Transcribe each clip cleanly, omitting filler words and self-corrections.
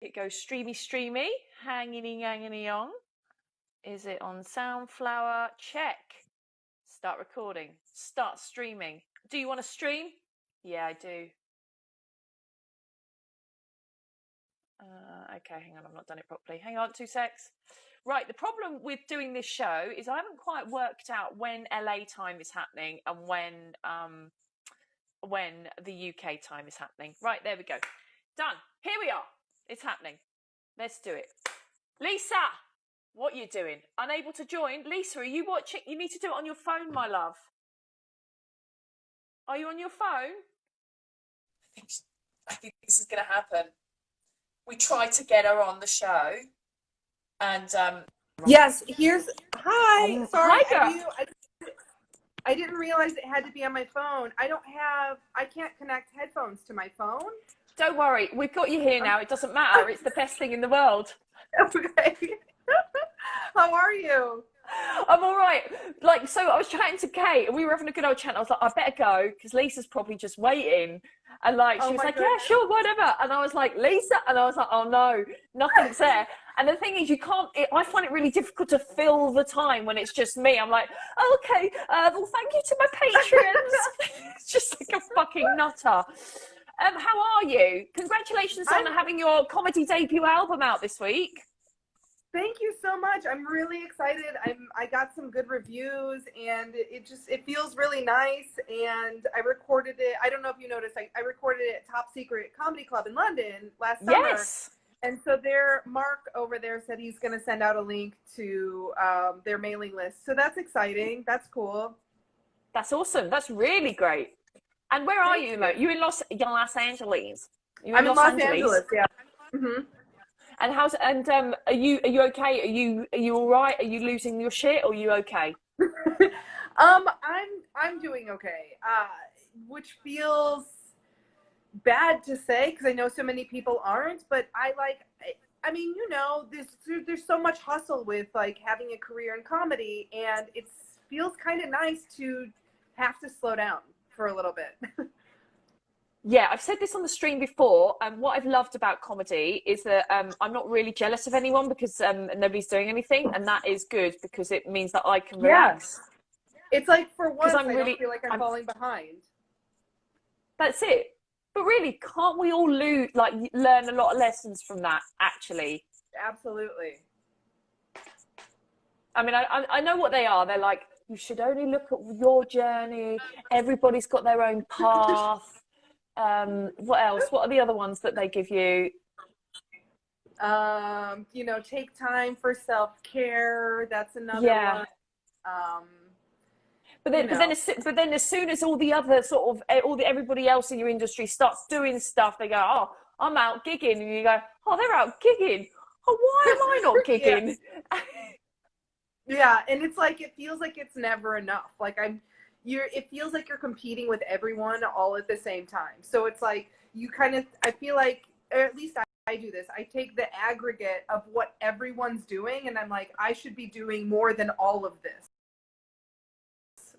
It goes streamy, hanging on. Is it on Soundflower? Check. Start recording. Start streaming. Do you want to stream? Yeah, I do. Okay, hang on, I've not done it properly. Hang on, 2 secs. Right, the problem with doing this show is I haven't quite worked out when LA time is happening and when the UK time is happening. Right, there we go. Done. Here we are. It's happening. Let's do it. Lisa, what are you doing? Unable to join? Lisa, are you watching? You need to do it on your phone, my love. Are you on your phone? I think this is going to happen. We tried to get her on the show, and yes, hi. Sorry, hi, I didn't realize it had to be on my phone. I can't connect headphones to my phone. Don't worry, we've got you here now. It doesn't matter. It's the best thing in the world. Okay. How are you? I'm all right. So I was chatting to Kate and we were having a good old chat. I was like, I better go because Lisa's probably just waiting. And she was like, goodness. Yeah, sure, whatever. And I was like, Lisa? And I was like, oh no, nothing's there. And the thing is, I find it really difficult to fill the time when it's just me. I'm like, oh, okay, well, thank you to my patrons. It's just like a fucking nutter. How are you? Congratulations on having your comedy debut album out this week. Thank you so much. I'm really excited. I got some good reviews and it feels really nice. And I recorded it. I don't know if you noticed, I recorded it at Top Secret Comedy Club in London last summer. Yes. And so Mark over there said he's going to send out a link to their mailing list. So that's exciting. That's cool. That's awesome. That's really great. And where are you, Mo? You in Los Angeles? I'm in Los Angeles. Yeah. Mm-hmm. And are you okay? Are you all right? Are you losing your shit or are you okay? I'm doing okay. Which feels bad to say because I know so many people aren't, but I mean, there's so much hustle with having a career in comedy, and it feels kind of nice to have to slow down for a little bit. Yeah, I've said this on the stream before. What I've loved about comedy is that I'm not really jealous of anyone because nobody's doing anything, and that is good because it means that I can relax. It's like for once I don't feel like I'm falling behind. That's it. But really, can't we all learn a lot of lessons from that? Actually, absolutely. I mean, I know what they are. They're like, you should only look at your journey. Everybody's got their own path. What else? What are the other ones that they give you? Take time for self-care. That's another one. But then as soon as all the other everybody else in your industry starts doing stuff, they go, oh, I'm out gigging, and you go, oh, they're out gigging. Oh, why am I not gigging? Yeah, and it's like it feels like it's never enough. It feels like you're competing with everyone all at the same time. So it's like I feel like, or at least I do this. I take the aggregate of what everyone's doing, and I'm like, I should be doing more than all of this,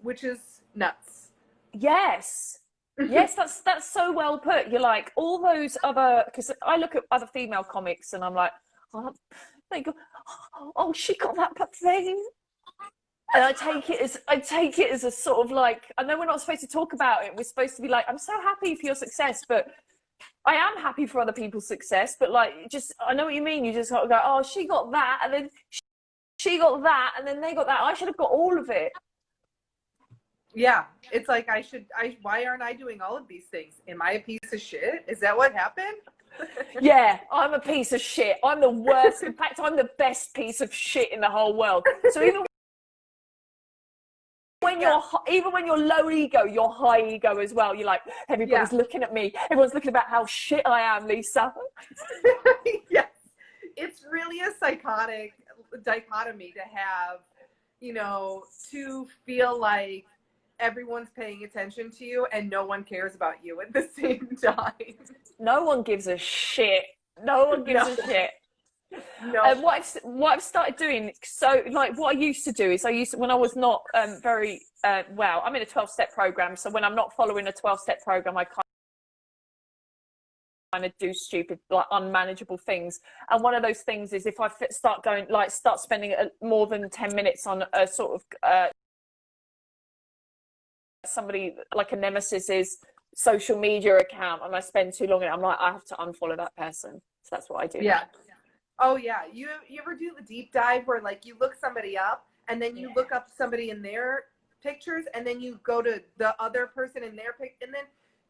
which is nuts. Yes. Yes, that's so well put. You're like all those other, because I look at other female comics and I'm like, oh, they go, oh, she got that thing. And I take it as a sort of I know we're not supposed to talk about it. We're supposed to be like, I'm so happy for your success, but I am happy for other people's success. But I know what you mean. You just got to go, oh, she got that, and then she got that, and then they got that. I should have got all of it. Yeah, it's like why aren't I doing all of these things? Am I a piece of shit? Is that what happened? Yeah, I'm a piece of shit. I'm the worst. In fact, I'm the best piece of shit in the whole world. So even when you're low ego, you're high ego as well. You're like, everybody's looking at me. Everyone's looking about how shit I am, Lisa. Yes, it's really a psychotic dichotomy to have, to feel like everyone's paying attention to you and no one cares about you at the same time. No one gives a shit. No one gives a shit. No. And what I've started doing, so what I used to do is when I was not very well, I'm in a 12-step program, so when I'm not following a 12-step program, I to do stupid, like unmanageable things. And one of those things is if I start spending more than 10 minutes on a sort of somebody like a nemesis's social media account, and I spend too long in it, I'm like, I have to unfollow that person. So that's what I do. Yeah. Oh yeah. You ever do the deep dive where like you look somebody up and then you look up somebody in their pictures and then you go to the other person in their pic, and then,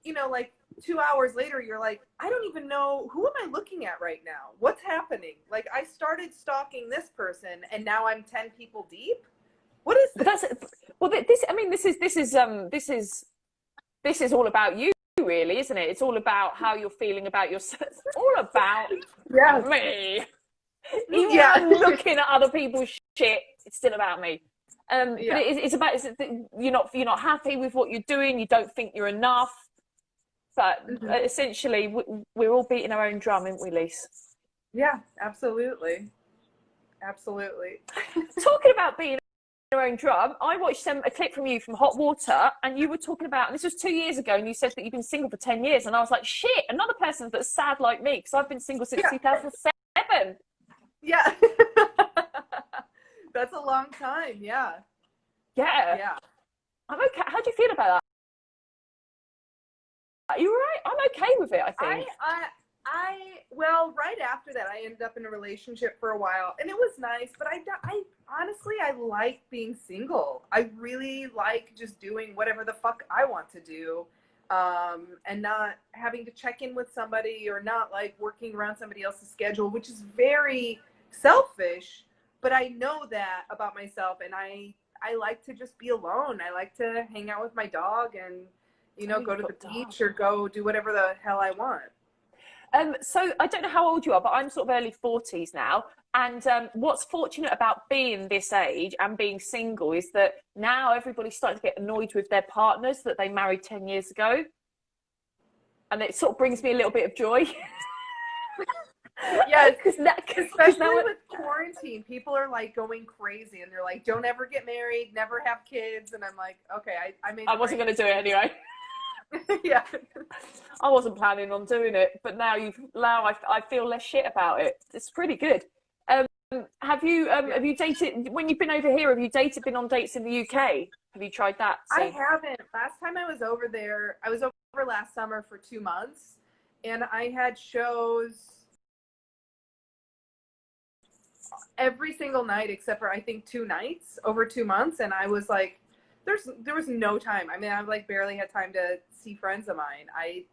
you know, like 2 hours later, you're like, I don't even know, who am I looking at right now? What's happening? Like, I started stalking this person and now I'm 10 people deep. What is this? This is all about you, really, isn't it? It's all about how you're feeling about yourself. It's all about me. Even when I'm looking at other people's shit, it's still about me. But it's about you're not happy with what you're doing. You don't think you're enough. But essentially, we're all beating our own drum, aren't we, Lise? Yeah, absolutely. Absolutely. Talking about beating our own drum, I watched a clip from you from Hot Water, and you were talking about, and this was 2 years ago, and you said that you've been single for 10 years. And I was like, shit, another person that's sad like me, because I've been single since 2007. Yeah. That's a long time. Yeah. Yeah. I'm okay. How do you feel about that? Are you all right? I'm okay with it, I think. Well, right after that, I ended up in a relationship for a while, and it was nice, but I honestly, I like being single. I really like just doing whatever the fuck I want to do, and not having to check in with somebody or not like working around somebody else's schedule, which is very selfish, but I know that about myself, and I like to just be alone. I like to hang out with my dog and, you know, go to the beach or go do whatever the hell I want. So I don't know how old you are, but I'm sort of early 40s now. And what's fortunate about being this age and being single is that now everybody's starting to get annoyed with their partners that they married 10 years ago. And it sort of brings me a little bit of joy. Yeah, especially with quarantine, people are like going crazy and they're like, don't ever get married, never have kids. And I'm like, okay, I wasn't going to do it anyway. Yeah. I wasn't planning on doing it, but now I feel less shit about it. It's pretty good. Have you dated, when you've been over here, been on dates in the UK? Have you tried that? I haven't. Last time I was over there, I was over last summer for 2 months, and I had shows every single night except for I think 2 nights over 2 months, and I was like, there was no time. I mean, I like barely had time to see friends of mine. I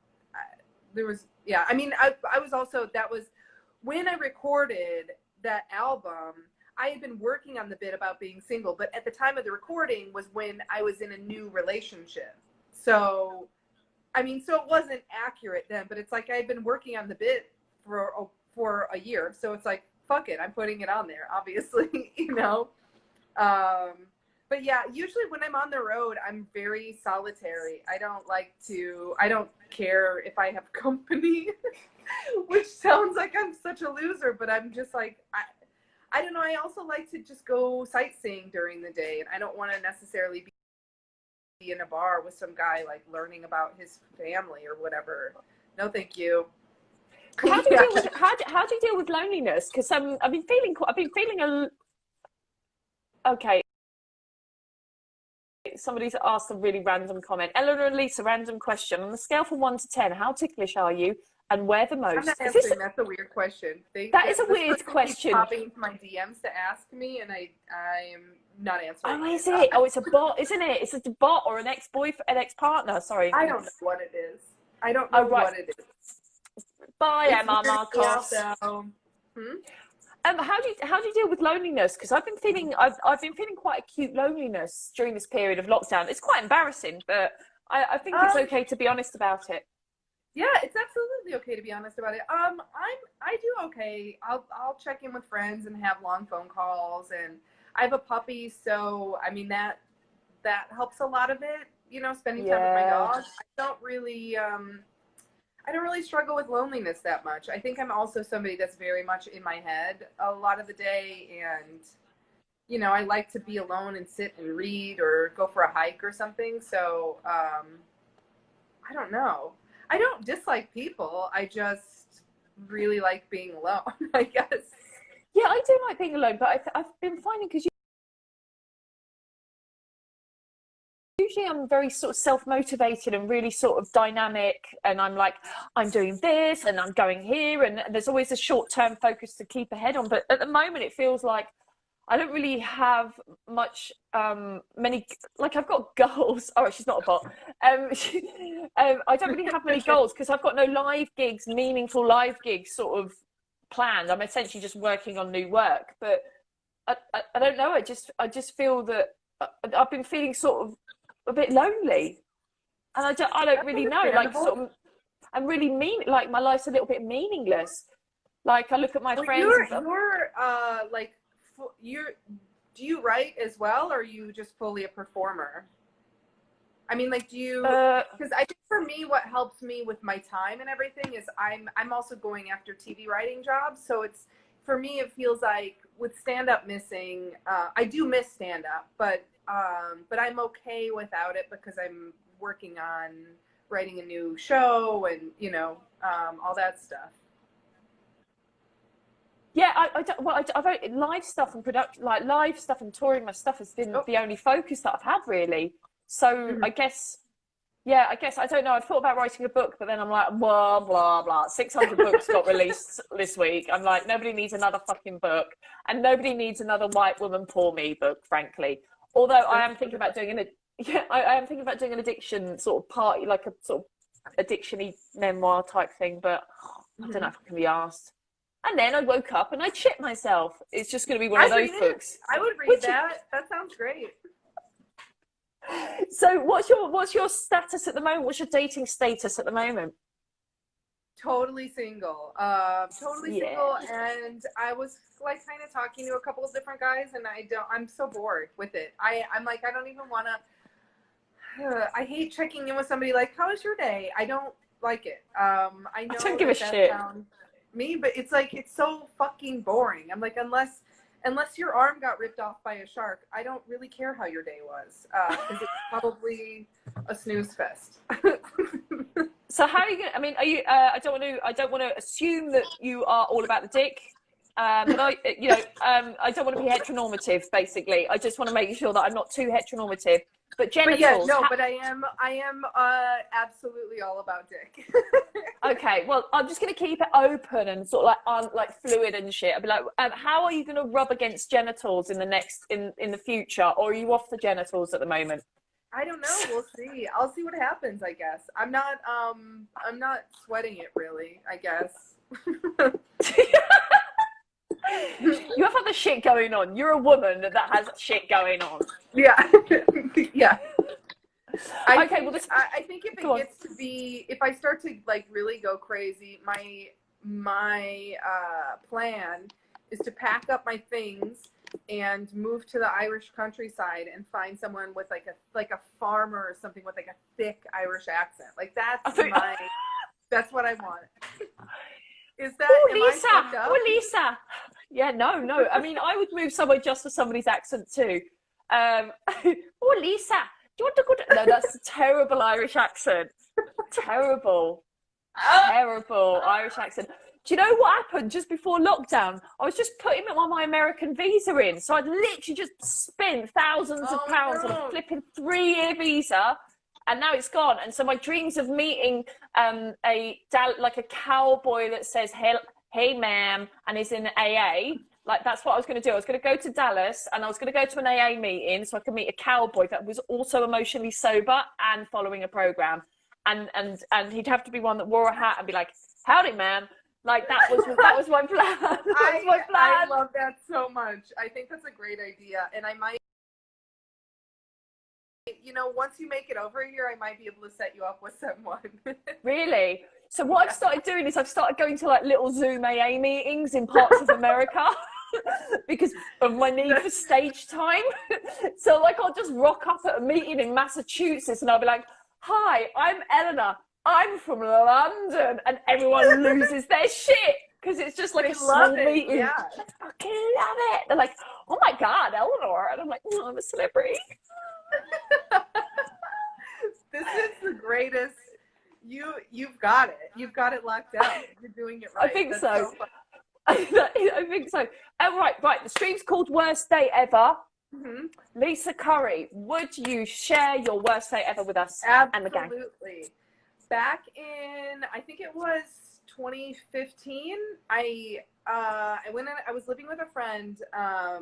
was also, that was when I recorded that album. I had been working on the bit about being single, but at the time of the recording was when I was in a new relationship. So, I mean, so it wasn't accurate then, but it's like I had been working on the bit for a year. So it's like, fuck it, I'm putting it on there, obviously, you know. But yeah, usually when I'm on the road, I'm very solitary. I don't care if I have company, which sounds like I'm such a loser, but I'm just like, I don't know. I also like to just go sightseeing during the day, and I don't want to necessarily be in a bar with some guy like learning about his family or whatever. No, thank you. How do you deal with loneliness? Because I've been feeling okay. Somebody's asked a really random comment. Eleanor and Lisa, random question. On a scale from 1 to 10, how ticklish are you and where the most? I'm not answering. That's a weird question. That is a weird question. Popping into my DMs to ask me, and I'm not answering. Oh, is it? Oh, it's a bot, isn't it? It's a bot or an ex-boyfriend, an ex-partner. Sorry. I don't know what it is. I don't know what it is. Bye, Emma Marcos. How do you deal with loneliness? Because I've been feeling quite acute loneliness during this period of lockdown. It's quite embarrassing, but I think it's okay to be honest about it. Yeah, it's absolutely okay to be honest about it. I do okay. I'll check in with friends and have long phone calls, and I have a puppy, so I mean that helps a lot of it. You know, spending time with my dog. I don't really struggle with loneliness that much. I think I'm also somebody that's very much in my head a lot of the day, and you know, I like to be alone and sit and read or go for a hike or something. So I don't know. I don't dislike people. I just really like being alone, I guess. Yeah, I do like being alone, but I've been finding, because usually I'm very sort of self-motivated and really sort of dynamic, and I'm like, I'm doing this and I'm going here, and there's always a short-term focus to keep ahead on. But at the moment it feels like I don't really have much, many, like I've got goals. Oh, she's not a bot. I don't really have many goals because I've got no live gigs, meaningful live gigs sort of planned. I'm essentially just working on new work, but I don't know. I just feel that I've been feeling sort of a bit lonely, and I don't really know. Like sort of, I'm really like my life's a little bit meaningless. Like I look at my friends. You're like do you write as well, or are you just fully a performer? I mean, like, do you, because I think for me, what helps me with my time and everything is I'm also going after TV writing jobs. So it's, for me, it feels like with stand-up missing, I do miss stand-up, but I'm okay without it because I'm working on writing a new show and, you know, all that stuff. Yeah, I don't live stuff and production, like live stuff and touring my stuff has been the only focus that I've had really. So I guess, yeah, I don't know. I've thought about writing a book, but then I'm like, blah, blah, blah. 600 books got released this week. I'm like, nobody needs another fucking book, and nobody needs another white woman poor me book, frankly. Although I am thinking about doing I am thinking about doing an addiction sort of party, like a sort of addiction-y memoir type thing, but I don't know if I can be asked. And then I woke up and I shit myself. It's just going to be one of those books. I would read that. That sounds great. So what's your status at the moment? What's your dating status at the moment? Totally single. Single, and I was like kind of talking to a couple of different guys, and I'm so bored with it. I'm like, I don't even want to, I hate checking in with somebody like, how was your day? I don't like it. I know I don't give a shit. Me, but it's like, it's so fucking boring. I'm like, unless your arm got ripped off by a shark, I don't really care how your day was, because it's probably a snooze fest. So how are you gonna, I mean, are you, I don't want to assume that you are all about the dick, but I don't want to be heteronormative, basically. I just want to make sure that I'm not too heteronormative. But genitals. But I am absolutely all about dick. Okay, well, I'm just going to keep it open and sort of like fluid and shit. I'll be like, how are you going to rub against genitals in the future, or are you off the genitals at the moment? I don't know. We'll see. I'll see what happens, I guess. I'm not sweating it really, I guess. You have other shit going on. You're a woman that has shit going on. Yeah. Yeah. I think if it gets to be, if I start to like really go crazy, my plan is to pack up my things and move to the Irish countryside and find someone with like a farmer or something with like a thick Irish accent. Like that's what I want. Is that, Lisa. Yeah, no. I mean, I would move somewhere just for somebody's accent too. Lisa, do you want to go to... No, that's a terrible Irish accent. Terrible Irish accent. Do you know what happened just before lockdown? I was just putting my American visa in. So I'd literally just spent thousands of pounds on a flipping 3-year visa. And now it's gone. And so my dreams of meeting a cowboy that says, hey ma'am, and is in AA, like that's what I was going to do. I was going to go to Dallas and I was going to go to an AA meeting so I could meet a cowboy that was also emotionally sober and following a program. And he'd have to be one that wore a hat and be like, howdy ma'am. Like that was my plan. I love that so much. I think that's a great idea. And I might, you know, once you make it over here, I might be able to set you up with someone. Really? So what I've started doing is I've started going to like little Zoom AA meetings in parts of America because of my need for stage time. So like I'll just rock up at a meeting in Massachusetts and I'll be like, hi, I'm Eleanor. I'm from London. And everyone loses their shit because it's just like a small meeting. Yeah. I fucking love it. They're like, oh my God, Eleanor. And I'm like, oh, I'm a celebrity. This is the greatest. You've got it. You've got it locked down. You're doing it right. I think That's so. fun. I think so. Oh, right. The stream's called Worst Day Ever. Mm-hmm. Lisa Curry, would you share your worst day ever with us and the gang? Absolutely. Back in, I think it was 2015, I went in, I was living with a friend. I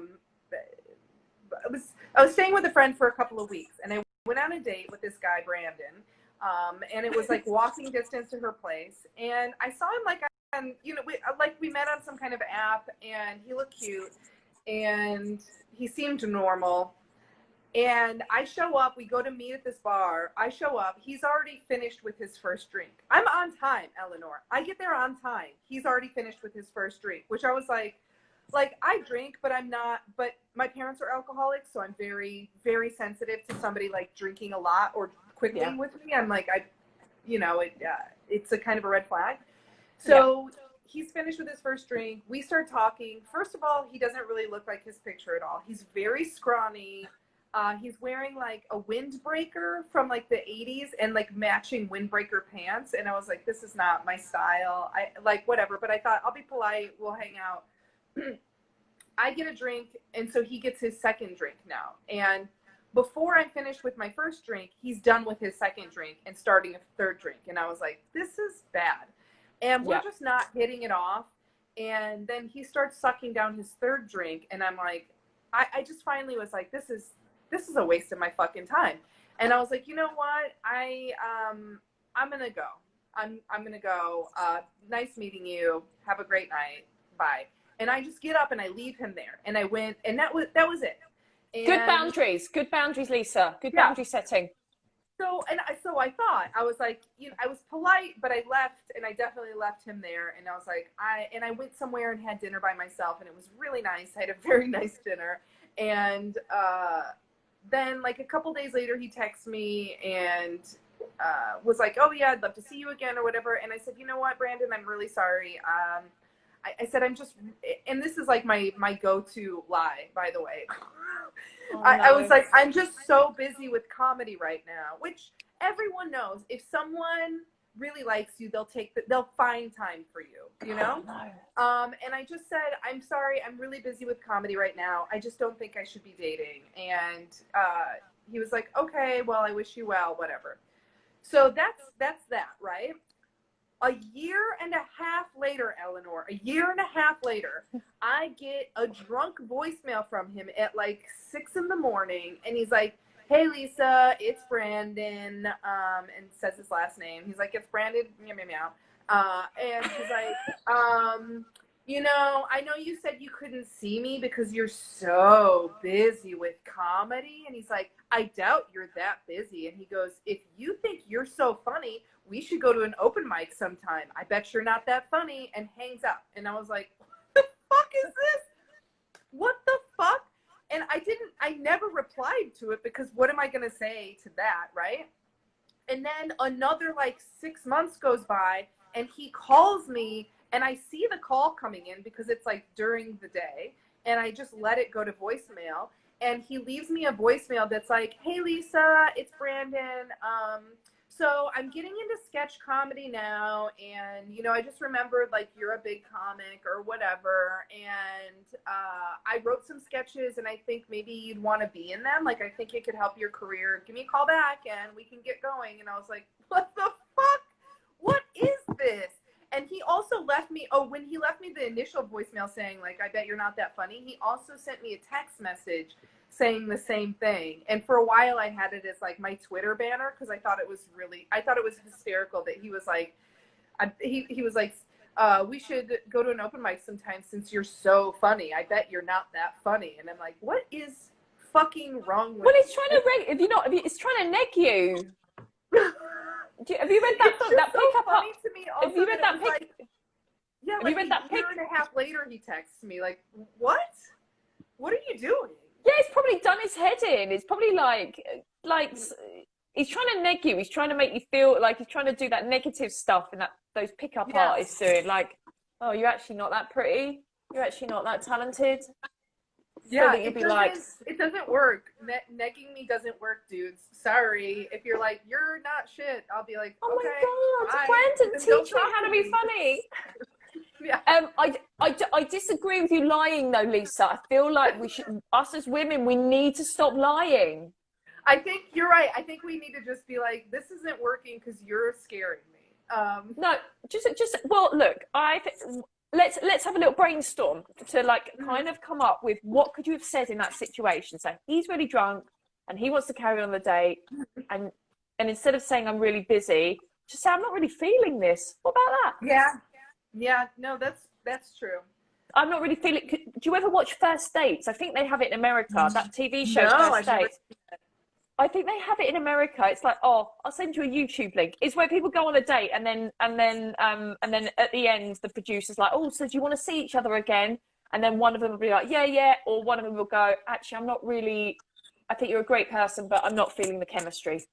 was staying with a friend for a couple of weeks, and I went on a date with this guy, Brandon. And it was like walking distance to her place, and I saw him like on, we met on some kind of app, and he looked cute, and he seemed normal. And I show up, we go to meet at this bar. I show up, he's already finished with his first drink. I'm on time, Eleanor. I get there on time. He's already finished with his first drink, which I was like I drink, but I'm not, but my parents are alcoholics, so I'm very, very sensitive to somebody like drinking a lot or quickly with me. I'm like, it's a kind of a red flag. So he's finished with his first drink. We start talking. First of all, he doesn't really look like his picture at all. He's very scrawny. He's wearing like a windbreaker from like the 80s and like matching windbreaker pants. And I was like, this is not my style. I like whatever, but I thought I'll be polite. We'll hang out. I get a drink. And so he gets his second drink now. And before I'm finished with my first drink, he's done with his second drink and starting a third drink. And I was like, this is bad. And we're just not hitting it off. And then he starts sucking down his third drink. And I'm like, I just finally was like, this is a waste of my fucking time. And I was like, you know what? I'm going to go. I'm going to go. Nice meeting you. Have a great night. Bye. And I just get up and I leave him there. And I went, and that was it. And good boundaries, Lisa. Good boundary setting. So I thought, I was like, I was polite, but I left, and I definitely left him there. And I was like, I went somewhere and had dinner by myself, and it was really nice. I had a very nice dinner. And then like a couple days later, he texts me and was like, oh yeah, I'd love to see you again or whatever. And I said, you know what, Brandon, I'm really sorry. I said, I'm just, and this is like my go-to lie, by the way. Oh, I was like, I'm just so busy with comedy right now, which everyone knows. If someone really likes you, they'll find time for you, you know? And I just said, I'm sorry, I'm really busy with comedy right now. I just don't think I should be dating. And he was like, okay, well, I wish you well, whatever. So that's that, right? A year and a half later, Eleanor, I get a drunk voicemail from him at like 6 a.m. and he's like, hey, Lisa, it's Brandon, and says his last name. He's like, it's Brandon, meow, meow, meow. And he's like, I know you said you couldn't see me because you're so busy with comedy. And he's like, I doubt you're that busy. And he goes, if you think you're so funny, we should go to an open mic sometime. I bet you're not that funny, and hangs up. And I was like, what the fuck is this? What the fuck? And I never replied to it because what am I going to say to that, right? And then another like 6 months goes by and he calls me and I see the call coming in because it's like during the day and I just let it go to voicemail. And he leaves me a voicemail that's like, hey, Lisa, it's Brandon. So I'm getting into sketch comedy now, and, I just remembered, like, you're a big comic or whatever, and I wrote some sketches, and I think maybe you'd want to be in them. Like, I think it could help your career. Give me a call back, and we can get going. And I was like, what the fuck? What is this? And he also left me, when he left me the initial voicemail saying, like, I bet you're not that funny, he also sent me a text message saying the same thing. And for a while I had it as like my Twitter banner because I thought it was hysterical that he was like, he was like, we should go to an open mic sometime since you're so funny. I bet you're not that funny. And I'm like, what is fucking wrong with Well, he's trying to it's trying to neg you. Have you read that book? That so pick up funny to me also. Have you read that pick? Like, yeah, have like you read that a year and a half later he texts me like, what are you doing? Yeah, he's probably done his head in. It's probably like he's trying to neg you. He's trying to make you feel like he's trying to do that negative stuff and that those pickup artists doing. Like, oh, you're actually not that pretty. You're actually not that talented. Yeah, that you'll be like, it doesn't work. Negging me doesn't work, dudes. Sorry. If you're like, you're not shit, I'll be like, oh okay, my God, bye. Brandon, Then don't teach me talk how to be funny. Yeah. I disagree with you lying though, Lisa. I feel like us as women, we need to stop lying. I think you're right. I think we need to just be like, this isn't working because you're scaring me. No, well, look, let's have a little brainstorm to like kind of come up with what could you have said in that situation. So he's really drunk and he wants to carry on the date, and instead of saying I'm really busy, just say I'm not really feeling this. What about that? Yeah. No, that's true. I'm not really feeling. Do you ever watch First Dates? I think they have it in America. That TV show, No, First Dates. I think they have it in America. It's like, oh, I'll send you a YouTube link. It's where people go on a date and then at the end the producer's like, oh, so do you want to see each other again? And then one of them will be like, yeah, or one of them will go, actually, I'm not really. I think you're a great person, but I'm not feeling the chemistry.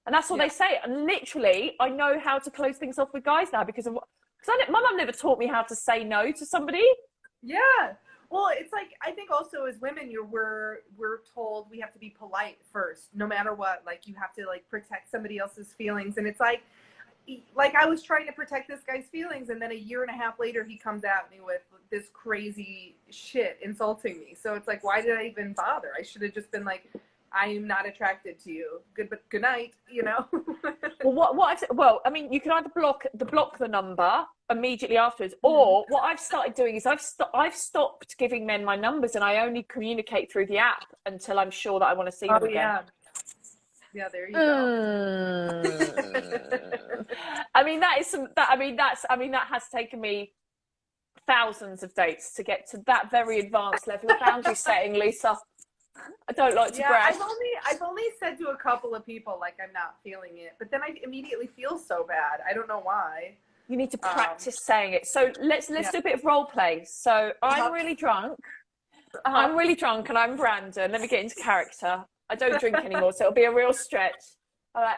And that's what they say. And literally, I know how to close things off with guys now because my mum never taught me how to say no to somebody. Yeah. Well, it's like, I think also as women, we're told we have to be polite first, no matter what. Like, you have to like protect somebody else's feelings. And it's like I was trying to protect this guy's feelings, and then a year and a half later, he comes at me with this crazy shit insulting me. So it's like, why did I even bother? I should have just been like, I am not attracted to you. Good night, you know? Well, I mean, you can either block the number immediately afterwards, or what I've started doing is I've stopped giving men my numbers, and I only communicate through the app until I'm sure that I want to see them again. Yeah, there you go. I mean, that has taken me thousands of dates to get to that very advanced level of boundary setting, Lisa. I don't like to brag. I've only said to a couple of people like I'm not feeling it, but then I immediately feel so bad. I don't know why. You need to practice saying it. So let's do a bit of role play. So I'm really drunk. I'm really drunk and I'm Brandon. Let me get into character. I don't drink anymore, so it'll be a real stretch. All right.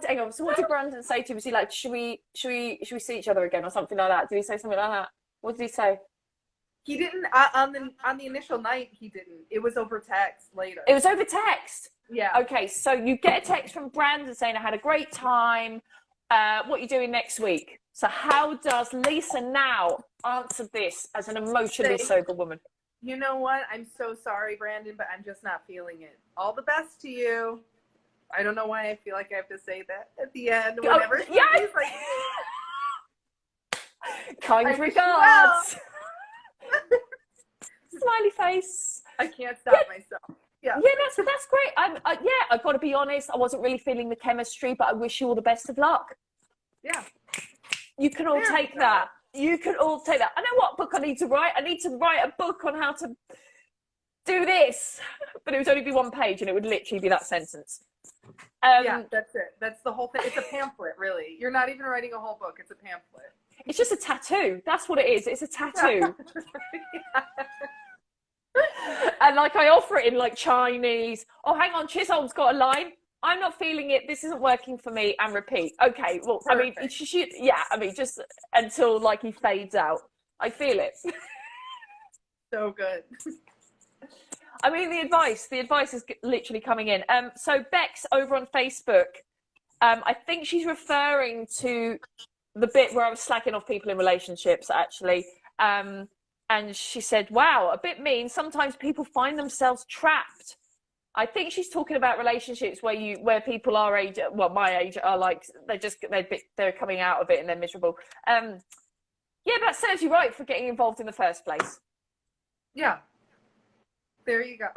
Hang on. So what did Brandon say to you? Was he like, should we see each other again or something like that? Did he say something like that? What did he say? He didn't on the initial night. He didn't. It was over text later. It was over text. Yeah. Okay, so you get a text from Brandon saying, I had a great time. What are you doing next week? So how does Lisa now answer this as an emotionally sober woman? You know what? I'm so sorry, Brandon, but I'm just not feeling it. All the best to you. I don't know why I feel like I have to say that at the end. Whatever. Oh, yeah. He's like, kind regards. Smiley face. I can't stop myself. Yeah, that's great. I've got to be honest. I wasn't really feeling the chemistry, but I wish you all the best of luck. Yeah, you can all take that. You can all take that. I know what book I need to write. I need to write a book on how to do this, but it would only be one page, and it would literally be that sentence. Yeah, that's it. That's the whole thing. It's a pamphlet, really. You're not even writing a whole book. It's a pamphlet. It's just a tattoo. That's what it is. It's a tattoo. And like I offer it in like Chinese. Oh, hang on, Chisholm's got a line. I'm not feeling it. This isn't working for me. And repeat. Okay. Well, perfect. I mean, just until like he fades out. I feel it. So good. I mean, the advice is literally coming in. So Bex over on Facebook, I think she's referring to the bit where I was slacking off people in relationships, actually. And she said, wow, a bit mean. Sometimes people find themselves trapped. I think she's talking about relationships where people our age, well, my age, are like, they're coming out of it and they're miserable. Yeah, that serves you right for getting involved in the first place. Yeah. There you go.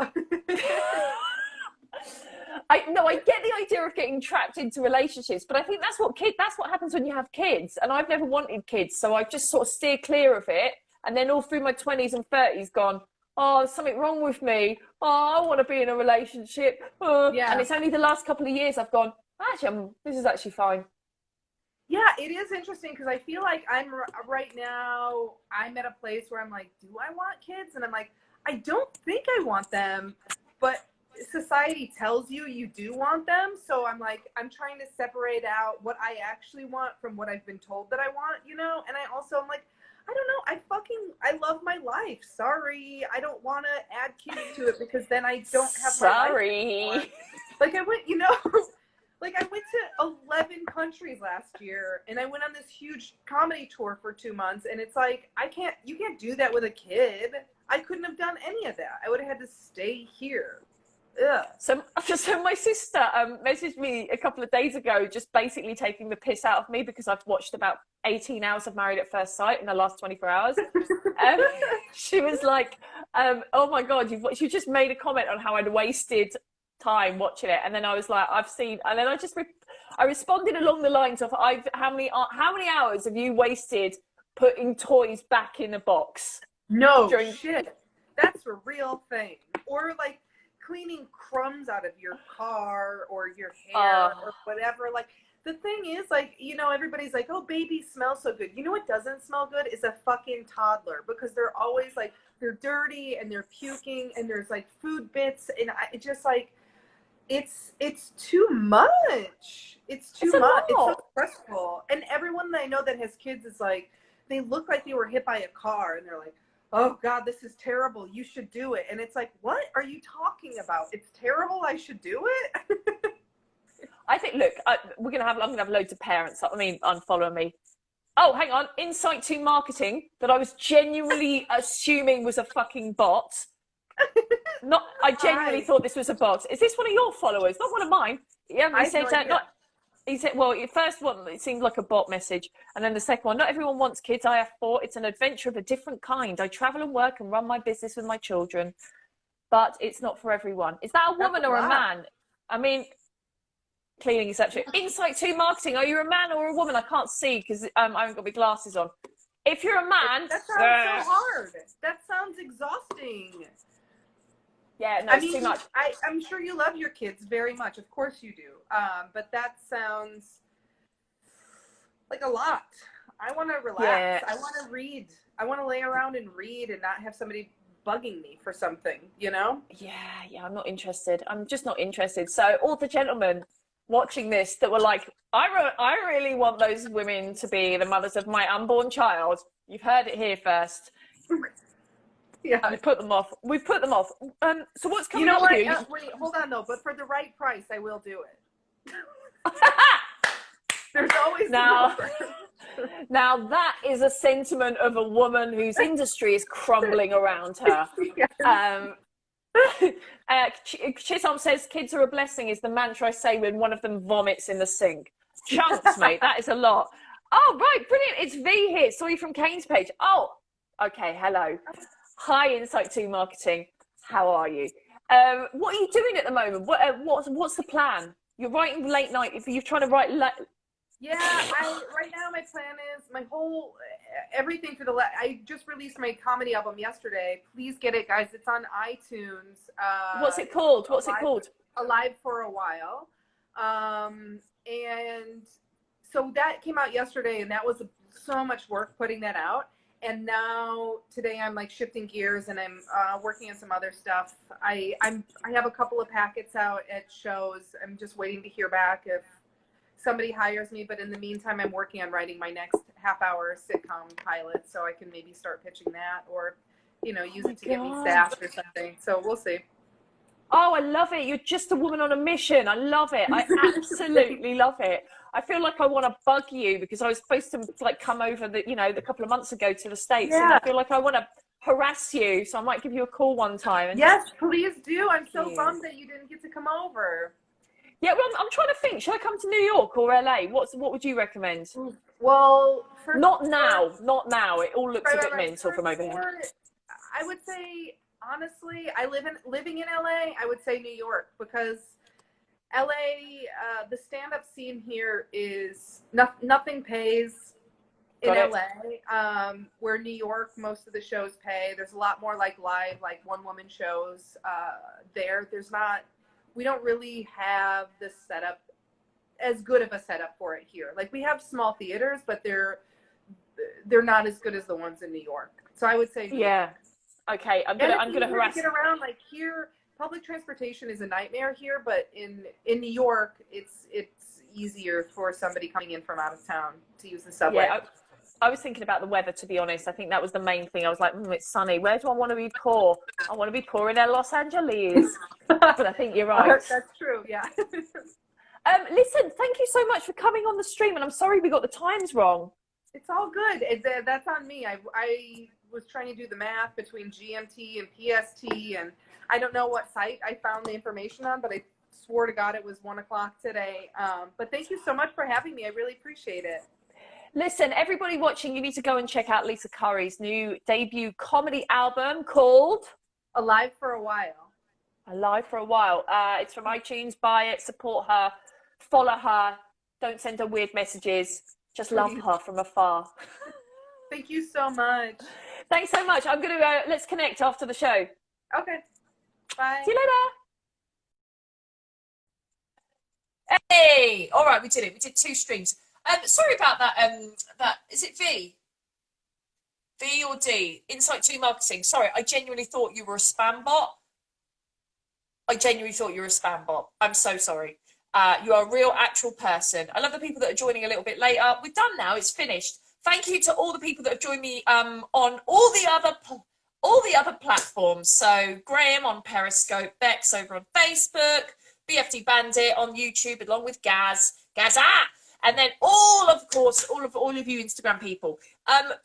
I get the idea of getting trapped into relationships, but I think that's what happens when you have kids. And I've never wanted kids, so I just sort of steer clear of it. And then all through my 20s and 30s gone, oh, there's something wrong with me. Oh, I want to be in a relationship. Yeah. And it's only the last couple of years I've gone, actually, this is actually fine. Yeah, it is interesting because I feel like right now, I'm at a place where I'm like, do I want kids? And I'm like, I don't think I want them, but society tells you do want them. So I'm like, I'm trying to separate out what I actually want from what I've been told that I want, you know? And I'm like, I don't know. I love my life. Sorry, I don't want to add kids to it because then I don't have my life anymore. Sorry. Like I went, like I went to 11 countries last year, and I went on this huge comedy tour for 2 months, and it's like you can't do that with a kid. I couldn't have done any of that. I would have had to stay here. Ugh. So my sister messaged me a couple of days ago, just basically taking the piss out of me because I've watched about 18 hours of Married at First Sight in the last 24 hours. She was like, "Oh my God, you just made a comment on how I'd wasted time watching it," and then I was like, "I've seen," and then I responded along the lines of, how many hours have you wasted putting toys back in a box?" No shit. That's a real thing. Or like cleaning crumbs out of your car or your hair or whatever. Like the thing is, like, everybody's like, oh, babies smell so good. You know what doesn't smell good is a fucking toddler, because they're always like, they're dirty and they're puking and there's like food bits, and it just like, it's too much. It's too much. It's so stressful. And everyone that I know that has kids is like, they look like they were hit by a car, and they're like, oh God, this is terrible. You should do it. And it's like, what are you talking about? It's terrible. I should do it. I think, look, I'm going to have loads of parents, unfollowing me. Oh, hang on. Insight to marketing that I was genuinely assuming was a fucking bot. I genuinely thought this was a bot. Is this one of your followers? Not one of mine. Yeah, he said, well, the first one, it seemed like a bot message. And then the second one, not everyone wants kids. I have 4. It's an adventure of a different kind. I travel and work and run my business with my children, but it's not for everyone. Is that a woman or a man? I mean, cleaning is actually insight to marketing. Are you a man or a woman? I can't see because I haven't got my glasses on. If you're a man, that sounds so hard. That sounds exhausting. Yeah, no, it's too much. I'm sure you love your kids very much. Of course you do. But that sounds like a lot. I want to relax. Yeah. I want to read. I want to lay around and read and not have somebody bugging me for something, Yeah, I'm not interested. I'm just not interested. So all the gentlemen watching this that were like, I really want those women to be the mothers of my unborn child. You've heard it here first. Yeah, we've put them off. So what's coming up with you? Wait, hold on though. But for the right price, I will do it. There's always now that is a sentiment of a woman whose industry is crumbling around her. Chisholm says, "Kids are a blessing" is the mantra I say when one of them vomits in the sink. Chunks, mate. That is a lot. Oh, right, brilliant. It's V here. Saw you from Kane's page. Oh, okay. Hello. Hi, Insight to Marketing. How are you? What are you doing at the moment? What's the plan? You're writing late night. If you're trying to write Yeah, right now my plan is everything for I just released my comedy album yesterday. Please get it, guys. It's on iTunes. What's it called? Alive for a While. And so that came out yesterday, and that was so much work putting that out. And now today I'm like shifting gears, and I'm working on some other stuff. I have a couple of packets out at shows. I'm just waiting to hear back if somebody hires me, but in the meantime I'm working on writing my next half-hour sitcom pilot, so I can maybe start pitching that, or use it to get me staffed or something. So we'll see. Oh, I love it. You're just a woman on a mission. I love it. I absolutely love it. I feel like I want to bug you because I was supposed to come over the couple of months ago to the States, and I feel like I want to harass you, so I might give you a call one time. And yes, please do. I'm so bummed that you didn't get to come over. Yeah, well, I'm trying to think. Should I come to New York or LA? What would you recommend? Well, not now. It all looks a bit mental from over here. I would say, honestly, living in LA, I would say New York, because LA, the stand-up scene here is nothing pays in LA. Where New York, most of the shows pay. There's a lot more live, one-woman shows there. We don't really have the setup, as good of a setup for it here. We have small theaters, but they're not as good as the ones in New York. So I would say New York. Okay, I'm gonna harass. Get around here. Public transportation is a nightmare here, but in New York, it's easier for somebody coming in from out of town to use the subway. Yeah, I was thinking about the weather, to be honest. I think that was the main thing. I was like, it's sunny. Where do I want to be poor? I want to be poor in Los Angeles. But I think you're right. That's true, yeah. Listen, thank you so much for coming on the stream, and I'm sorry we got the times wrong. It's all good. That's on me. I was trying to do the math between GMT and PST, and I don't know what site I found the information on, but I swore to God it was 1 o'clock today. But thank you so much for having me. I really appreciate it. Listen, everybody watching, you need to go and check out Lisa Curry's new debut comedy album called Alive for a While. Alive for a While. It's from iTunes. Buy it, support her, follow her. Don't send her weird messages. Just love her from afar. Thank you so much. Thanks so much. I'm going to let's connect after the show. Okay. Bye. See you later. Hey, all right, we did it. We did 2 streams. Sorry about that. That is it. V or D? Insight 2 marketing. Sorry, I genuinely thought you were a spam bot. I'm so sorry. You are a real, actual person. I love the people that are joining a little bit later. We're done now. It's finished. Thank you to all the people that have joined me on all the other platforms. So Graham on Periscope, Bex over on Facebook, BFD Bandit on YouTube, along with Gaza, and then all of you Instagram people.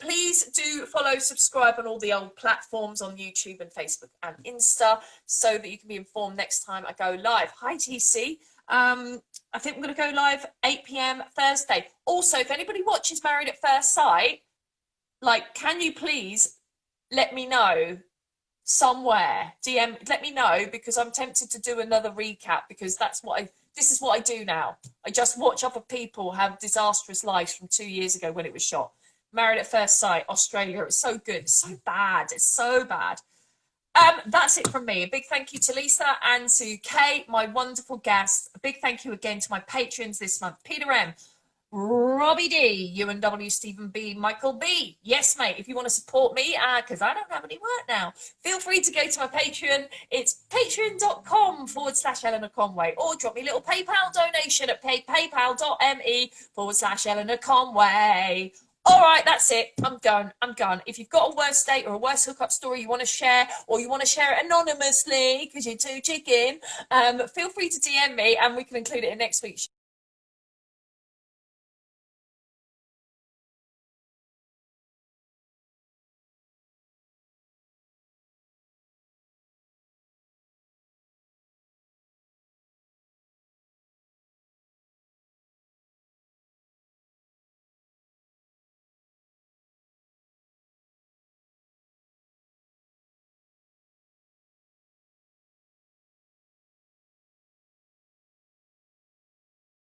Please do follow, subscribe on all the old platforms on YouTube and Facebook and Insta, so that you can be informed next time I go live. Hi TC. I think we're going to go live 8 p.m. Thursday. Also, if anybody watches Married at First Sight, like, can you please let me know somewhere? Let me know, because I'm tempted to do another recap, because this is what I do now. I just watch other people have disastrous lives from 2 years ago when it was shot. Married at First Sight, Australia. It's so good. It's so bad. It's so bad. That's it from me. A big thank you to Lisa and to Kate, my wonderful guest. A big thank you again to my patrons this month: Peter M, Robbie D, Ewan W, Stephen B, Michael B. Yes, mate, if you want to support me, because I don't have any work now, feel free to go to my Patreon. It's patreon.com/Eleanor Conway, or drop me a little PayPal donation at paypal.me/Eleanor Conway. All right, that's it. I'm gone. If you've got a worse date or a worse hookup story you want to share, or you want to share it anonymously because you're too chicken, feel free to DM me and we can include it in next week's show.